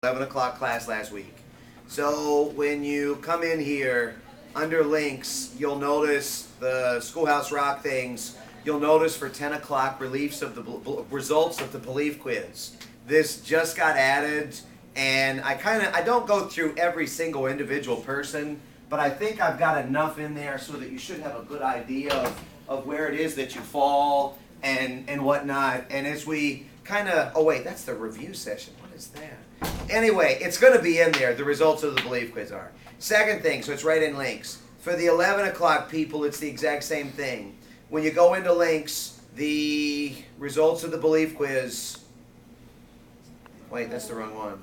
11 o'clock class last week. So when you come in here, under links, you'll notice the Schoolhouse Rock things. You'll notice for 10 o'clock reliefs of the results of the belief quiz. This just got added, and I don't go through every single individual person, but I think I've got enough in there so that you should have a good idea of where it is that you fall and whatnot. And as we oh wait, that's the review session. What is that? Anyway, it's going to be in there. The results of the belief quiz are. Second thing, so it's right in links. For the 11 o'clock people, it's the exact same thing. When you go into links, the results of the belief quiz, wait, that's the wrong one.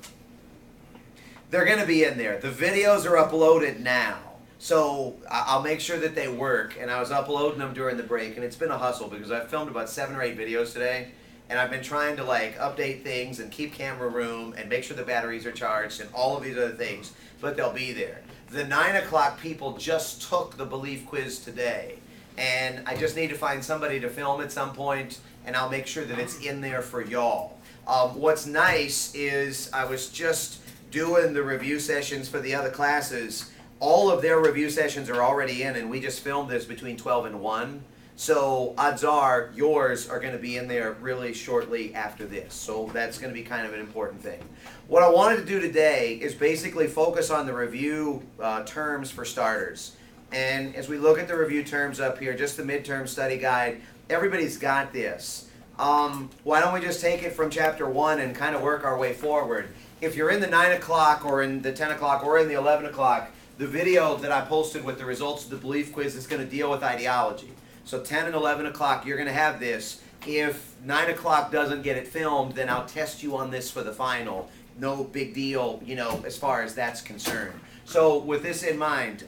They're going to be in there. The videos are uploaded now. So I'll make sure that they work. And I was uploading them during the break, and it's been a hustle because I've filmed about 7 or 8 videos today. And I've been trying to update things and keep camera room and make sure the batteries are charged and all of these other things, but they'll be there. The 9 o'clock people just took the belief quiz today, and I just need to find somebody to film at some point, and I'll make sure that it's in there for y'all. What's nice is I was just doing the review sessions for the other classes. All of their review sessions are already in, and we just filmed this between 12 and 1. So odds are yours are going to be in there really shortly after this. So that's going to be kind of an important thing. What I wanted to do today is basically focus on the review terms for starters. And as we look at the review terms up here, just the midterm study guide, everybody's got this. Why don't we just take it from chapter 1 and kind of work our way forward? If you're in the 9 o'clock or in the 10 o'clock or in the 11 o'clock, the video that I posted with the results of the belief quiz is going to deal with ideology. So 10 and 11 o'clock, you're going to have this. If 9 o'clock doesn't get it filmed, then I'll test you on this for the final. No big deal, as far as that's concerned. So with this in mind,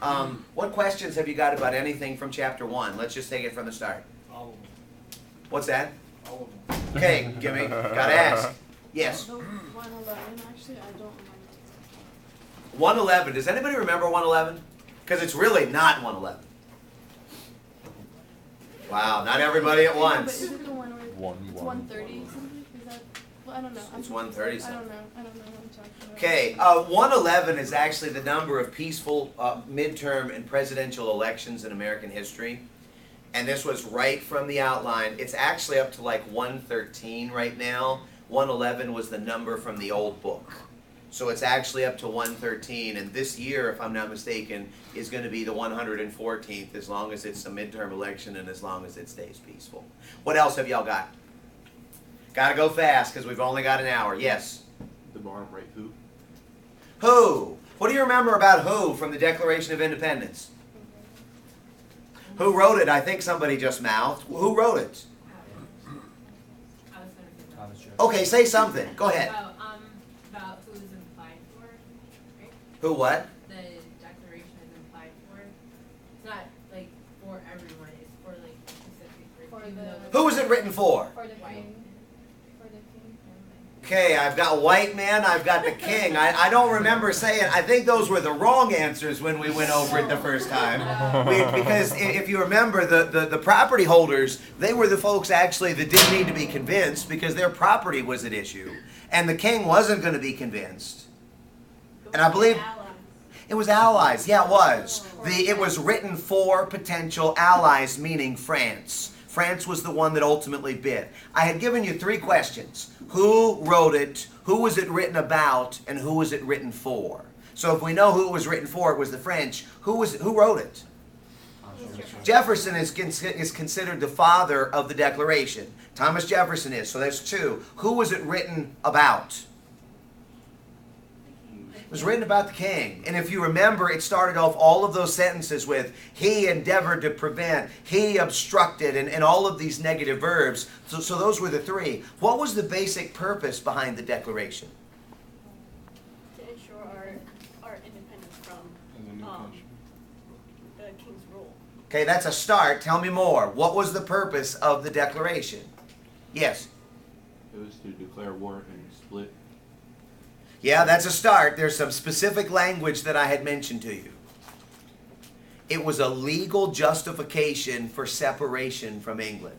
what questions have you got about anything from chapter 1? Let's just take it from the start. All of them. What's that? All of them. Okay, gotta ask. Yes. The 111, actually, I don't remember. 111, does anybody remember 111? Because it's really not 111. Wow, not everybody at But once. is it the one where it's 130 something? Is that? Well, I don't know. It's 130 I something. don't know. I don't know what I'm talking about. Okay, 111 is actually the number of peaceful midterm and presidential elections in American history. And this was right from the outline. It's actually up to 113 right now. 111 was the number from the old book. So it's actually up to 113, and this year, if I'm not mistaken, is going to be the 114th, as long as it's a midterm election and as long as it stays peaceful. What else have y'all got? Gotta go fast, because we've only got an hour. Yes? The bottom right, who? Who? What do you remember about who from the Declaration of Independence? Who wrote it? I think somebody just mouthed. Who wrote it? Thomas Jefferson. Okay, say something. Go ahead. About who is implied for, right? Who what? The declaration is implied for. It's not for everyone. It's for specific For even the- though Who was it written for? For the White. king. For the king. Okay, I've got white man, I've got the king. I don't remember saying, I think those were the wrong answers when we went over it the first time. Because if you remember, the property holders, they were the folks actually that didn't need to be convinced because their property was at issue. And the king wasn't going to be convinced. And I believe it was allies. Yeah, it was. It was written for potential allies, meaning France. France was the one that ultimately bid. I had given you 3 questions. Who wrote it? Who was it written about? And who was it written for? So if we know who it was written for, it was the French. Who wrote it? Jefferson is considered the father of the Declaration. Thomas Jefferson is. So that's 2. Who was it written about? It was written about the king. And if you remember, it started off all of those sentences with, he endeavored to prevent, he obstructed, and all of these negative verbs. So those were the 3. What was the basic purpose behind the Declaration? To ensure our independence from the king's rule. Okay, that's a start. Tell me more. What was the purpose of the Declaration? Yes? It was to declare war and split. Yeah, that's a start. There's some specific language that I had mentioned to you. It was a legal justification for separation from England.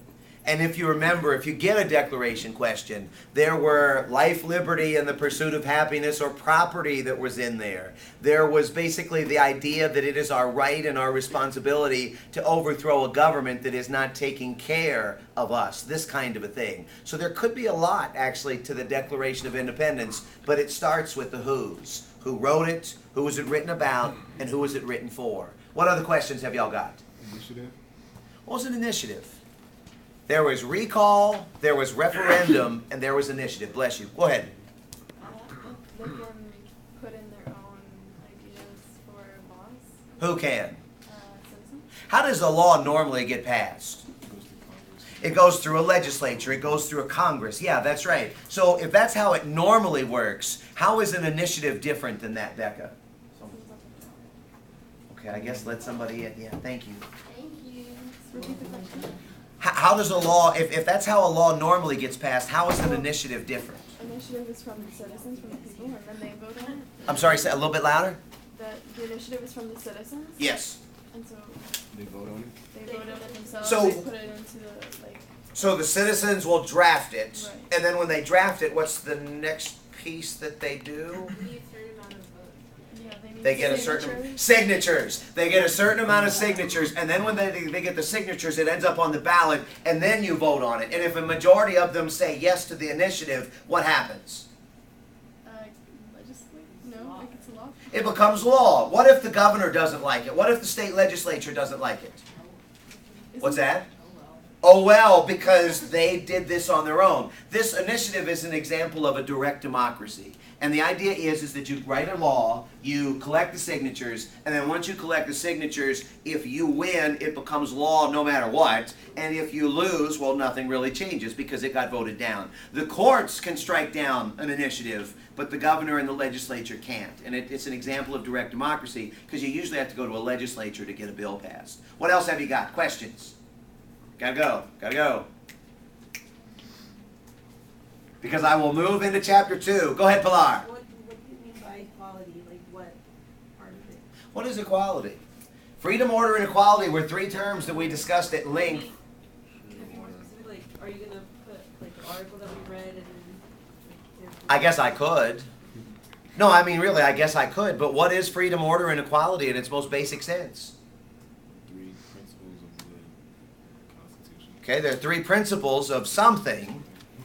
And if you remember, if you get a declaration question, there were life, liberty, and the pursuit of happiness, or property that was in there. There was basically the idea that it is our right and our responsibility to overthrow a government that is not taking care of us, this kind of a thing. So there could be a lot, actually, to the Declaration of Independence, but it starts with the who's. Who wrote it, who was it written about, and who was it written for? What other questions have y'all got? Initiative? What was an initiative? There was recall, there was referendum, and there was initiative. Bless you. Go ahead. They can put in their own ideas for laws, Who can? citizens. How does a law normally get passed? It goes through a legislature, it goes through a Congress. Yeah, that's right. So if that's how it normally works, how is an initiative different than that, Becca? Okay, I guess let somebody in. Yeah, thank you. Thank you. Repeat the question. How does a law, if that's how a law normally gets passed, how is an initiative different? Initiative is from the citizens, from the people, and then they vote on it. I'm sorry, say a little bit louder? The initiative is from the citizens. Yes. And so They vote on it? they vote on it themselves. So- They put it into the, like, So the citizens will draft it, Right. and then when they draft it, what's the next piece that they do? You need a certain amount of votes. yeah, they need They get a certain signatures. signatures. They get a certain amount of signatures, and then when they get the signatures, it ends up on the ballot, and then you vote on it. And if a majority of them say yes to the initiative, what happens? Legislate? No, like it's a law. It becomes law. What if the governor doesn't like it? What if the state legislature doesn't like it? What's that? Oh well, because they did this on their own. This initiative is an example of a direct democracy. And the idea is that you write a law, you collect the signatures, and then once you collect the signatures, if you win, it becomes law no matter what. And if you lose, well, nothing really changes because it got voted down. The courts can strike down an initiative, but the governor and the legislature can't. And it's an example of direct democracy because you usually have to go to a legislature to get a bill passed. What else have you got? Questions? Gotta go. Gotta go. Because I will move into chapter 2. Go ahead, Pilar. What do you mean by equality? Like what part of it? What is equality? Freedom, order, and equality were 3 terms that we discussed at length. Can you be more specific? Like, are you gonna put like the article that we read and then? Like, I guess I could. No, I mean really, I guess I could. But what is freedom, order, and equality in its most basic sense? 3 principles of the Constitution. Okay, there are 3 principles of something.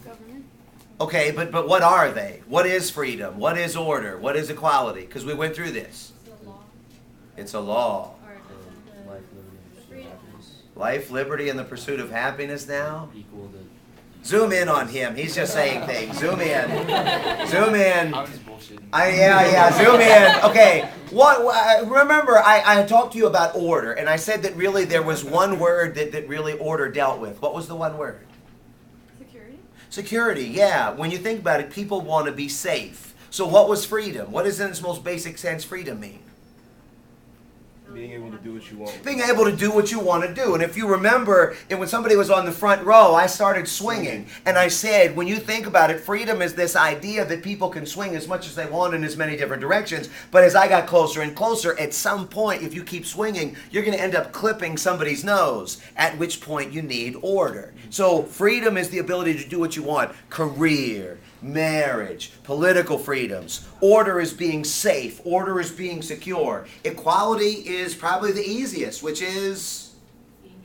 Government. Okay, but what are they? What is freedom? What is order? What is equality? Because we went through this. It's a law. It's a law. Or the freedom. Life, liberty, and the pursuit of happiness now? Equal to. Zoom in on him. He's just saying things. Zoom in. Zoom in. I'm just bullshitting. Yeah. Zoom in. Okay. Remember, I had talked to you about order, and I said that really there was one word that really order dealt with. What was the one word? Security. Security. Yeah. When you think about it, people want to be safe. So what was freedom? What does in its most basic sense freedom mean? Being able to do what you want. Being able to do what you want to do. And if you remember, and when somebody was on the front row, I started swinging. And I said, when you think about it, freedom is this idea that people can swing as much as they want in as many different directions. But as I got closer and closer, at some point, if you keep swinging, you're going to end up clipping somebody's nose, at which point you need order. So freedom is the ability to do what you want. Career, marriage, political freedoms. Order is being safe. Order is being secure. Equality is probably the easiest, which is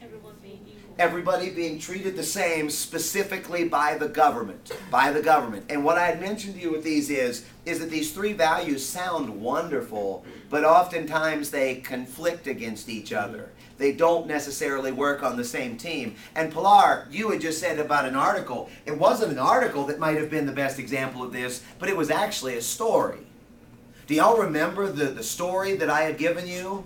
Everyone being equal. everybody being treated the same, specifically by the government. By the government. And what I had mentioned to you with these is that these 3 values sound wonderful, but oftentimes they conflict against each other. They don't necessarily work on the same team. And Pilar, you had just said about an article. It wasn't an article that might have been the best example of this, but it was actually a story. Do y'all remember the story that I had given you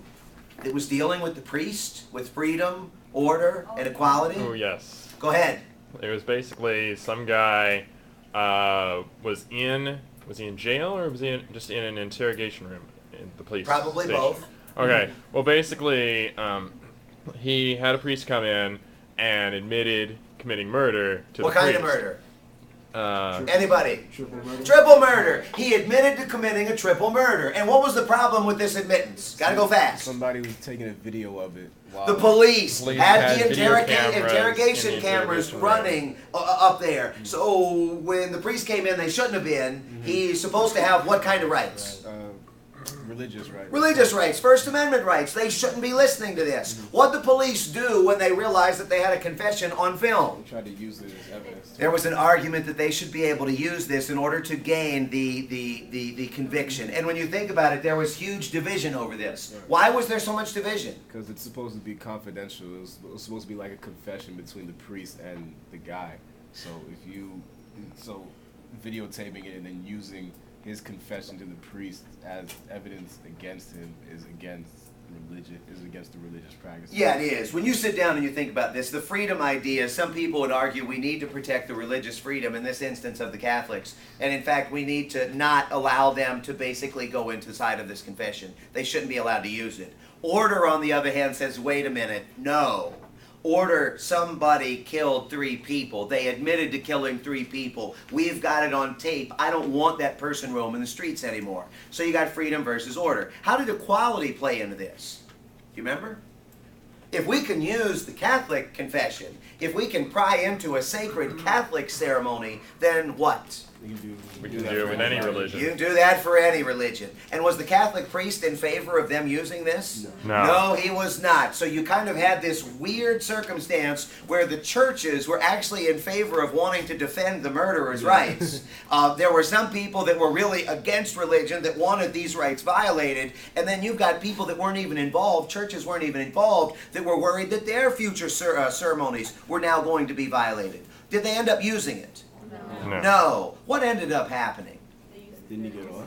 that was dealing with the priest, with freedom, order, and equality? Oh, yes. Go ahead. It was basically some guy was he in jail or was he just in an interrogation room in the police Probably station? both. Okay. Well, basically, he had a priest come in and admitted committing murder to What the kind priest. of murder? Anybody? Triple murder. Triple murder. He admitted to committing a triple murder. And what was the problem with this admittance? Gotta go fast. Somebody was taking a video of it. While The police Police had had the video cameras interrogation in the cameras interrogation room. running up there. So when the priest came in, they shouldn't have been. He's supposed to have what kind of rights? religious rights. Religious rights, First Amendment rights. They shouldn't be listening to this. What did the police do when they realized that they had a confession on film? They tried to use it as evidence. There was an argument that they should be able to use this in order to gain the conviction. And when you think about it, there was huge division over this. Right. Why was there so much division? Because it's supposed to be confidential. It was supposed to be like a confession between the priest and the guy. So if you, videotaping it and then using his confession to the priest as evidence against him is against the religious practice. Yeah, it is. When you sit down and you think about this, the freedom idea, some people would argue we need to protect the religious freedom, in this instance of the Catholics. And in fact, we need to not allow them to basically go into the side of this confession. They shouldn't be allowed to use it. Order, on the other hand, says, wait a minute, no. Order, somebody killed 3 people. They admitted to killing 3 people. We've got it on tape. I don't want that person roaming the streets anymore. So you got freedom versus order. How did equality play into this? Do you remember? If we can use the Catholic confession, if we can pry into a sacred Catholic ceremony, then what? We can do it with any religion. You can do that for any religion. And was the Catholic priest in favor of them using this? No. No, he was not. So you kind of had this weird circumstance where the churches were actually in favor of wanting to defend the murderer's rights. There were some people that were really against religion that wanted these rights violated. And then you've got people that weren't even involved, churches weren't even involved, that were worried that their future ceremonies were now going to be violated. Did they end up using it? No. No. What ended up happening? Didn't he get off?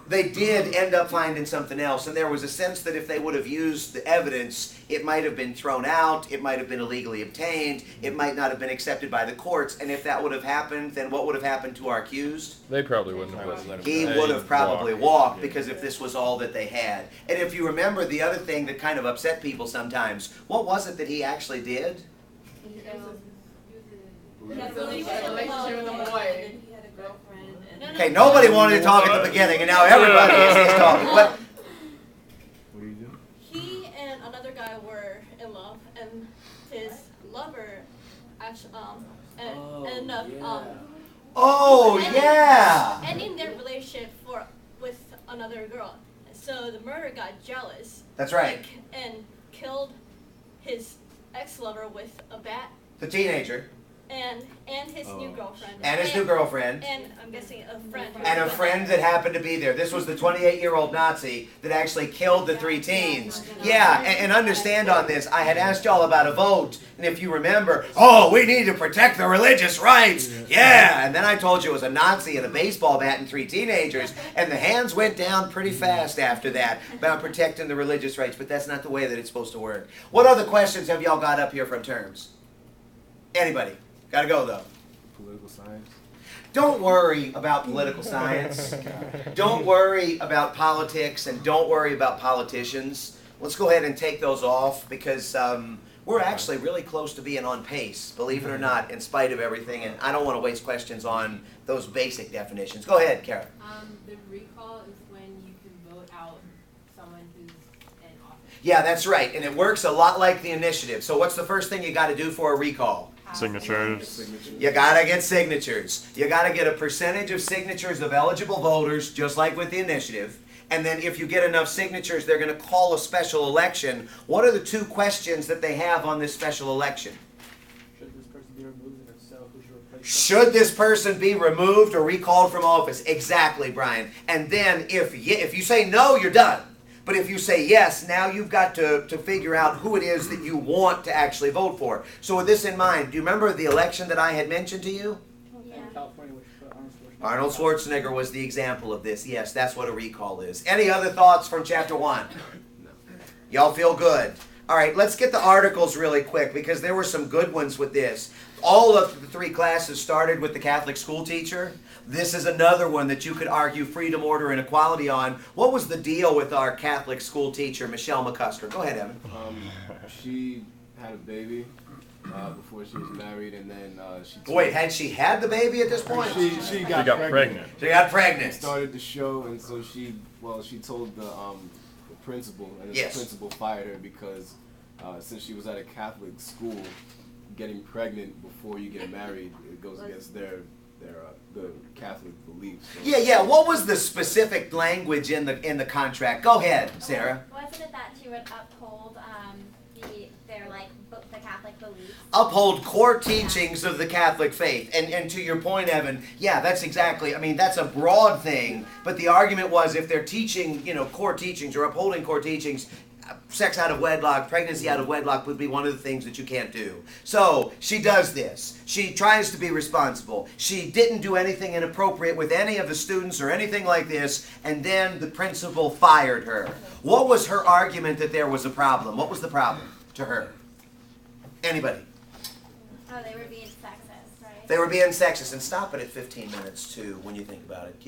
They did end up finding something else, and there was a sense that if they would have used the evidence, it might have been thrown out, it might have been illegally obtained, it might not have been accepted by the courts, and if that would have happened, then what would have happened to our accused? They probably wouldn't have listened. He would have probably walked, because if this was all that they had. And if you remember the other thing that kind of upset people sometimes, what was it that he actually did? He had a relationship with a boy. and then he had a girlfriend. And Okay, nobody wanted to talk at the beginning, and now everybody is talking. What? What do you do? He and another guy were in love, and his lover actually ended up Oh, yeah! ending their relationship with another girl. So the murderer got jealous. That's right. And killed his ex-lover with a bat The teenager. and his new girlfriend. And his new girlfriend. And I'm guessing a friend. And a friend that happened to be there. This was the 28-year-old Nazi that actually killed the 3 teens. Yeah, and understand on this, I had asked y'all about a vote, and if you remember, oh, we need to protect the religious rights. Yeah, and then I told you it was a Nazi and a baseball bat and 3 teenagers, and the hands went down pretty fast after that about protecting the religious rights, but that's not the way that it's supposed to work. What other questions have y'all got up here from terms? Anybody? Gotta go, though. Political science. Don't worry about political science. Don't worry about politics, and don't worry about politicians. Let's go ahead and take those off, because we're actually really close to being on pace, believe it or not, in spite of everything, and I don't want to waste questions on those basic definitions. Go ahead, Kara. The recall is when you can vote out someone who's in office. Yeah, that's right, and it works a lot like the initiative. So what's the first thing you got to do for a recall? Signatures. You gotta get signatures. You gotta get a percentage of signatures of eligible voters, just like with the initiative. And then if you get enough signatures, they're gonna call a special election. What are the 2 questions that they have on this special election? Should this person be removed, and if so, who should replace them? Should this person be removed or recalled from office? Exactly, Brian. And then if you say no, you're done. But if you say yes, now you've got to figure out who it is that you want to actually vote for. So with this in mind, do you remember the election that I had mentioned to you? Yeah. California, which put Arnold Schwarzenegger. Arnold Schwarzenegger was the example of this. Yes, that's what a recall is. Any other thoughts from chapter 1? No. Y'all feel good? All right, let's get the articles really quick, because there were some good ones with this. All of the 3 classes started with the Catholic school teacher. This is another one that you could argue freedom, order, and equality on. What was the deal with our Catholic school teacher, Michelle McCusker? Go ahead, Evan. She had a baby, before she was married, and then she. Wait, had she had the baby at this point? She got got pregnant. She got pregnant. Started the show, and so she told the principal, and then Yes. the principal fired her because since she was at a Catholic school, getting pregnant before you get married, it goes against the Catholic beliefs. So. Yeah. What was the specific language in the contract? Go ahead, Sarah. Wasn't it that she would uphold the Catholic beliefs? Uphold core teachings of the Catholic faith. And to your point, Evan, yeah, that's exactly, I mean, that's a broad thing, but the argument was if they're teaching, core teachings or upholding core teachings, sex out of wedlock, pregnancy out of wedlock would be one of the things that you can't do. So she does this. She tries to be responsible. She didn't do anything inappropriate with any of the students or anything like this, and then the principal fired her. What was her argument that there was a problem? What was the problem to her? Anybody? Oh, they were being sexist, right? They were being sexist, and stop it at 15 minutes too when you think about it.